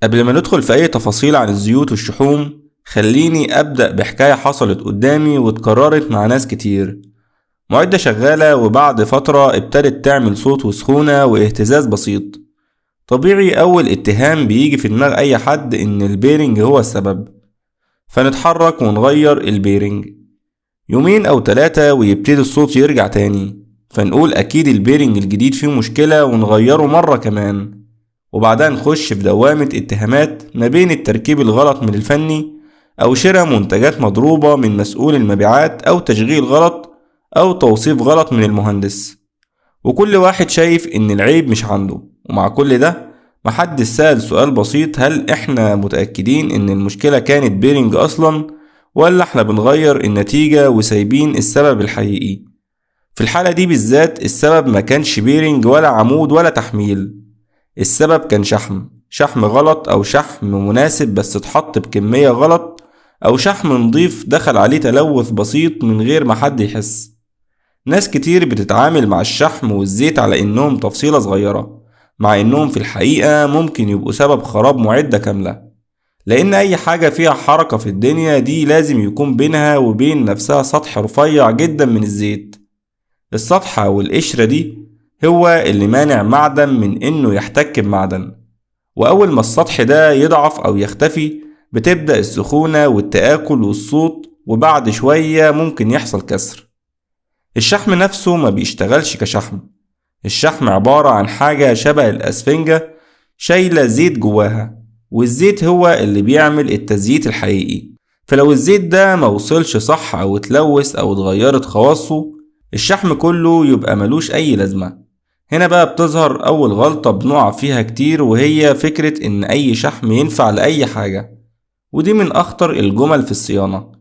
قبل ما ندخل في أي تفاصيل عن الزيوت والشحوم، خليني أبدأ بحكاية حصلت قدامي واتكررت مع ناس كتير. معدة شغالة وبعد فترة ابتدت تعمل صوت وسخونة واهتزاز بسيط. طبيعي أول اتهام بيجي في دماغ أي حد إن البيرنج هو السبب، فنتحرك ونغير البيرنج. يومين أو 3 ويبتدي الصوت يرجع تاني، فنقول أكيد البيرنج الجديد فيه مشكلة ونغيره مرة كمان. وبعدها نخش في دوامة اتهامات ما بين التركيب الغلط من الفني، أو شراء منتجات مضروبة من مسؤول المبيعات، أو تشغيل غلط، أو توصيف غلط من المهندس. وكل واحد شايف إن العيب مش عنده. ومع كل ده محدش سأل سؤال بسيط: هل إحنا متأكدين إن المشكلة كانت بيرنج أصلا، ولا إحنا بنغير النتيجة وسايبين السبب الحقيقي؟ في الحالة دي بالذات السبب ما كانش بيرنج ولا عمود ولا تحميل. السبب كان شحم غلط، أو شحم مناسب بس اتحط بكمية غلط، أو شحم نضيف دخل عليه تلوث بسيط من غير ما حد يحس. ناس كتير بتتعامل مع الشحم والزيت على إنهم تفصيلة صغيرة، مع إنهم في الحقيقة ممكن يبقوا سبب خراب معدة كاملة. لأن أي حاجة فيها حركة في الدنيا دي لازم يكون بينها وبين نفسها سطح رفيع جدا من الزيت. السطح أو القشرة دي هو اللي مانع معدن من إنه يحتك بمعدن. وأول ما السطح ده يضعف أو يختفي بتبدأ السخونة والتآكل والصوت، وبعد شوية ممكن يحصل كسر. الشحم نفسه ما بيشتغلش كشحم. الشحم عبارة عن حاجة شبه الأسفنجة شايلة زيت جواها، والزيت هو اللي بيعمل التزييت الحقيقي. فلو الزيت ده موصلش صح أو اتلوث أو اتغيرت خواصه، الشحم كله يبقى ملوش أي لازمة. هنا بقى بتظهر أول غلطة بنقع فيها كتير، وهي فكرة إن أي شحم ينفع لأي حاجة. ودي من أخطر الجمل في الصيانة،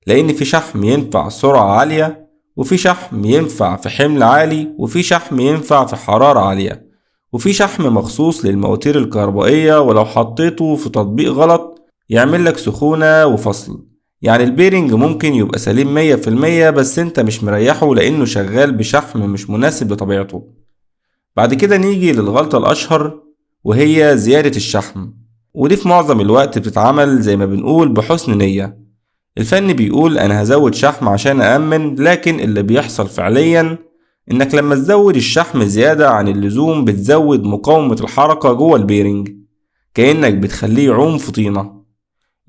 لأن في شحم ينفع سرعة عالية، وفي شحم ينفع في حمل عالي، وفي شحم ينفع في حرارة عالية، وفي شحم مخصوص للمواتير الكهربائية ولو حطيته في تطبيق غلط يعمل لك سخونة وفصل. يعني البيرنج ممكن يبقى سليم 100% بس انت مش مريحه لأنه شغال بشحم مش مناسب لطبيعته. بعد كده نيجي للغلطة الأشهر، وهي زيادة الشحم. ودي في معظم الوقت بتتعمل زي ما بنقول بحسن نية. الفن بيقول أنا هزود شحم عشان أأمن، لكن اللي بيحصل فعليا إنك لما تزود الشحم زيادة عن اللزوم بتزود مقاومة الحركة جوه البيرنج، كأنك بتخليه يعوم في طينة.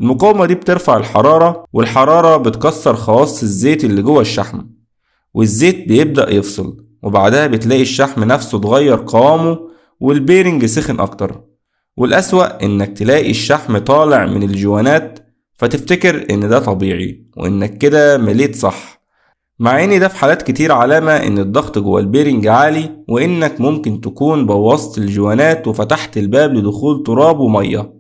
المقاومة دي بترفع الحرارة، والحرارة بتكسر خواص الزيت اللي جوه الشحم، والزيت بيبدأ يفصل. وبعدها بتلاقي الشحم نفسه اتغير قوامه والبيرنج سخن أكتر. والأسوأ إنك تلاقي الشحم طالع من الجوانات، فتفتكر إن ده طبيعي وإنك كده مليت صح، مع إن ده في حالات كتير علامة إن الضغط جوه البيرنج عالي، وإنك ممكن تكون بوظت الجوانات وفتحت الباب لدخول تراب ومية.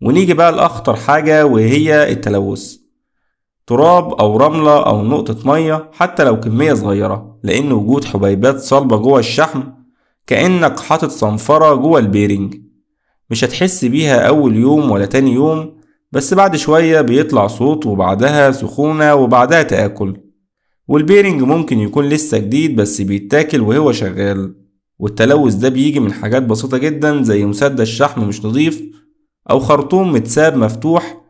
ونيجي بقى لأخطر حاجة، وهي التلوث. تراب أو رملة أو نقطة مية حتى لو كمية صغيرة، لأن وجود حبيبات صلبة جوه الشحم كأنك حاطط صنفرة جوه البيرنج. مش هتحس بيها أول يوم ولا تاني يوم، بس بعد شوية بيطلع صوت، وبعدها سخونة، وبعدها تآكل. والبيرنج ممكن يكون لسه جديد بس بيتاكل وهو شغال. والتلوث ده بيجي من حاجات بسيطة جدا زي مسدس شحم مش نضيف، أو خرطوم متساب مفتوح،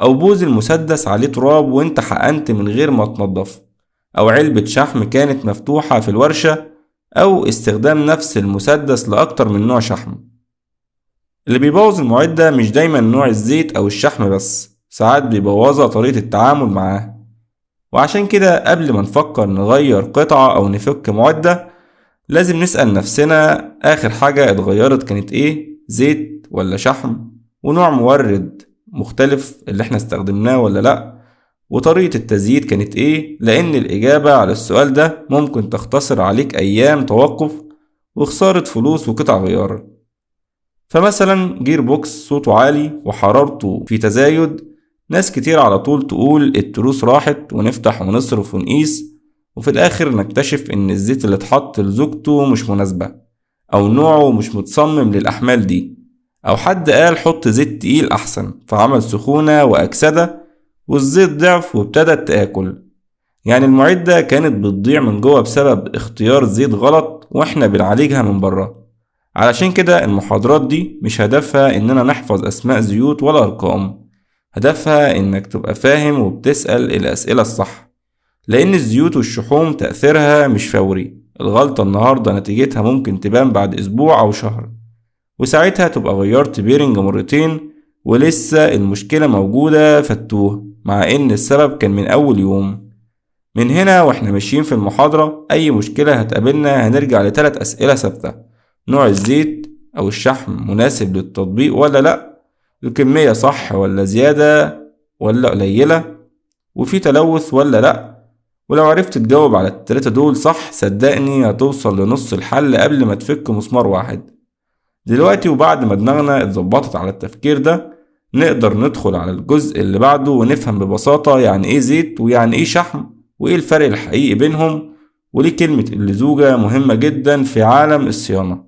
أو بوز المسدس عليه تراب وانت حقنت من غير ما تنضف، أو علبة شحم كانت مفتوحة في الورشة، أو استخدام نفس المسدس لأكتر من نوع شحم. اللي بيبوظ المعدة مش دايما نوع الزيت أو الشحم بس، ساعات بيبوظها طريقة التعامل معاه. وعشان كده قبل ما نفكر نغير قطعة أو نفك معدة لازم نسأل نفسنا آخر حاجة اتغيرت كانت ايه، زيت ولا شحم، ونوع مورد مختلف اللي احنا استخدمناه ولا لأ، وطريقة التزييت كانت ايه، لأن الإجابة على السؤال ده ممكن تختصر عليك أيام توقف وخسارة فلوس وقطع غيار. فمثلا جير بوكس صوته عالي وحرارته في تزايد، ناس كتير على طول تقول التروس راحت ونفتح ونصرف ونقيس، وفي الآخر نكتشف إن الزيت اللي اتحط لزوجته مش مناسبة، أو نوعه مش متصمم للأحمال دي، أو حد قال حط زيت تقيل أحسن فعمل سخونة وأكسدة والزيت ضعف وابتدت تآكل. يعني المعدة كانت بتضيع من جوه بسبب اختيار زيت غلط، وإحنا بنعالجها من بره. علشان كده المحاضرات دي مش هدفها إننا نحفظ أسماء زيوت ولا أرقام، هدفها إنك تبقى فاهم وبتسأل الأسئلة الصح، لأن الزيوت والشحوم تأثيرها مش فوري. الغلطة النهاردة نتيجتها ممكن تبان بعد أسبوع أو شهر، وساعتها تبقى غيرت بيرنج مرتين ولسه المشكلة موجودة فتوه، مع إن السبب كان من أول يوم. من هنا واحنا ماشيين في المحاضرة، أي مشكلة هتقابلنا هنرجع لثلاث أسئلة ثابتة: نوع الزيت أو الشحم مناسب للتطبيق ولا لأ، الكمية صح ولا زيادة ولا قليلة، وفي تلوث ولا لأ. ولو عرفت تجاوب على التلاتة دول صح، صدقني هتوصل لنص الحل قبل ما تفك مسمار واحد. دلوقتي وبعد ما دماغنا اتظبطت على التفكير ده، نقدر ندخل على الجزء اللي بعده ونفهم ببساطة يعني ايه زيت ويعني ايه شحم، وايه الفرق الحقيقي بينهم، وليه كلمة اللزوجة مهمة جدا في عالم الصيانة.